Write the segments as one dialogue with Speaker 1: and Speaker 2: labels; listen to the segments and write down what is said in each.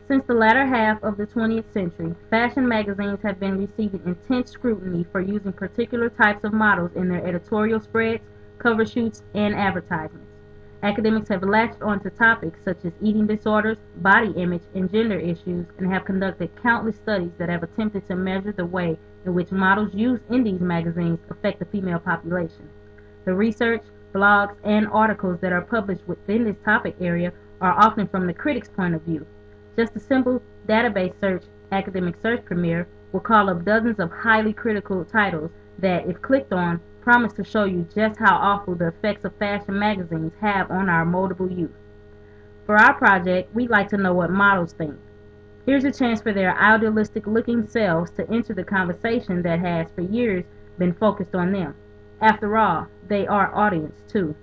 Speaker 1: Since the latter half of the 20th century, fashion magazines have been receiving intense scrutiny for using particular types of models in their editorial spreads, cover shoots, and advertisements. Academics have latched onto topics such as eating disorders, body image, and gender issues, and have conducted countless studies that have attempted to measure the way in which models used in these magazines affect the female population. The research, blogs, and articles that are published within this topic area are often from the critic's point of view. Just a simple database search, Academic Search Premier, will call up dozens of highly critical titles that, if clicked on, promise to show you just how awful the effects of fashion magazines have on our moldable youth. For our project, we'd like to know what models think. Here's a chance for their idealistic-looking selves to enter the conversation that has, for years, been focused on them. After all, they are audience, too.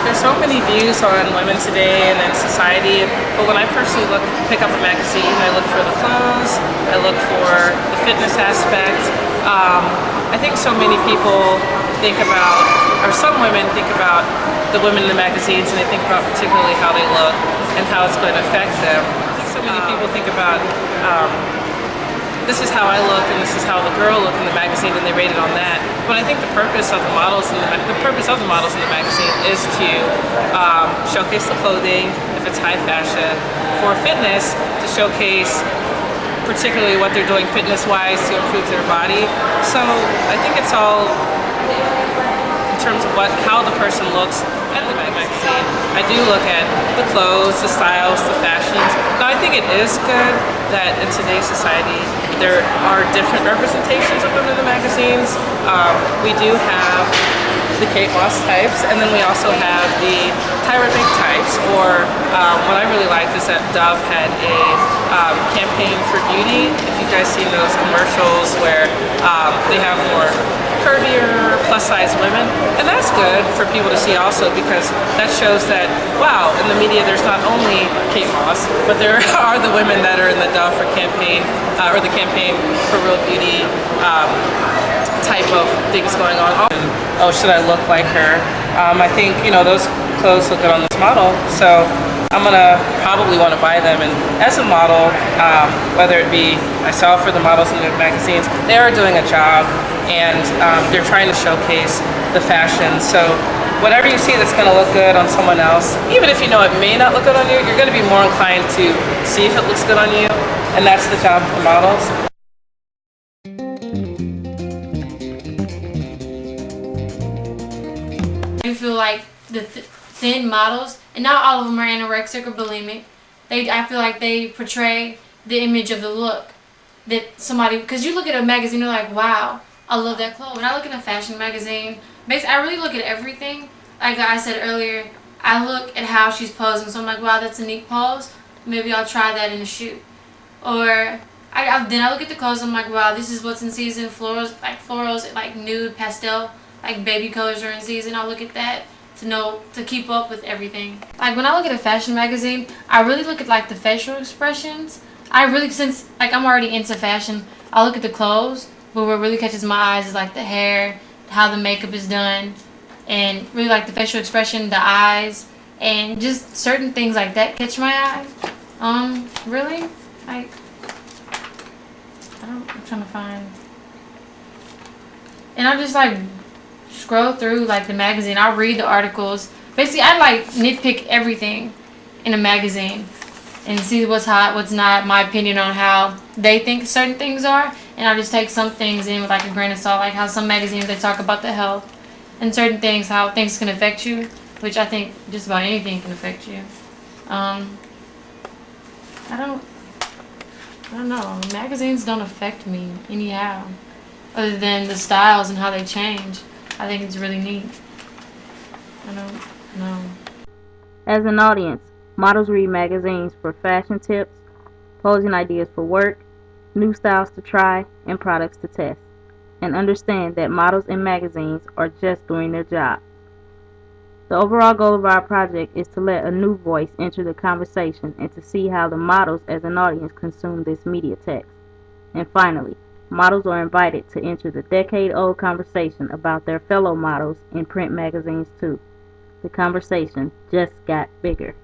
Speaker 2: There's so many views on women today and in society, but when I personally pick up a magazine, I look for the clothes, I look for the fitness aspect. I think so many people think about, or some women think about the women in the magazines, and they think about particularly how they look and how it's going to affect them. I think so many people think about this is how I look and this is how the girl looked in the magazine, and they rate it on that. But I think the purpose of the models in the purpose of the models in the magazine is to showcase the clothing if it's high fashion, for fitness to showcase particularly what they're doing fitness-wise to improve their body. So I think it's all in terms of how the person looks at the magazine. I do look at the clothes, the styles, the fashions. Now I think it is good that in today's society there are different representations of women in the magazines. We do have the Kate Moss types, and then we also have the Tyra Banks types, or what I really liked is that Dove had a campaign for beauty. If you guys seen those commercials where they have more curvier, plus-size women, and that's good for people to see also, because that shows that, wow, in the media there's not only Kate Moss, but there are the women that are in the Dove for campaign, or the campaign for real beauty type of things going on. Oh, should I look like her? I think, those clothes look good on this model, so I'm gonna probably want to buy them. And as a model, whether it be myself or the models in the magazines, they are doing a job, and they're trying to showcase the fashion. So whatever you see that's going to look good on someone else, even if you know it may not look good on you, you're going to be more inclined to see if it looks good on you, and that's the job of the models.
Speaker 3: I feel like the thin models, and not all of them are anorexic or bulimic, I feel like they portray the image of the look that somebody, because you look at a magazine, you're like, wow, I love that clothes. When I look at a fashion magazine, basically I really look at everything. Like I said earlier, I look at how she's posing, so I'm like, wow, that's a neat pose, maybe I'll try that in a shoot. Or then I look at the clothes, I'm like, wow, this is what's in season. Florals, like nude, pastel, like baby colors are in season. I'll look at that to keep up with everything. Like when I look at a fashion magazine, I really look at like the facial expressions. Since like I'm already into fashion, I look at the clothes, but what really catches my eyes is like the hair, how the makeup is done, and really like the facial expression, the eyes, and just certain things like that catch my eye. Really, like I'm trying to find, and I just like scroll through like the magazine. I'll read the articles. Basically, I like nitpick everything in a magazine and see what's hot, what's not, my opinion on how they think certain things are, and I just take some things in with like a grain of salt, like how some magazines they talk about the health and certain things, how things can affect you, which I think just about anything can affect you. I don't know. Magazines don't affect me anyhow, other than the styles and how they change. I think it's really neat. I don't know.
Speaker 1: As an audience, models read magazines for fashion tips, posing ideas for work, new styles to try, and products to test, and understand that models in magazines are just doing their job. The overall goal of our project is to let a new voice enter the conversation and to see how the models as an audience consume this media text. And finally, models are invited to enter the decade-old conversation about their fellow models in print magazines too. The conversation just got bigger.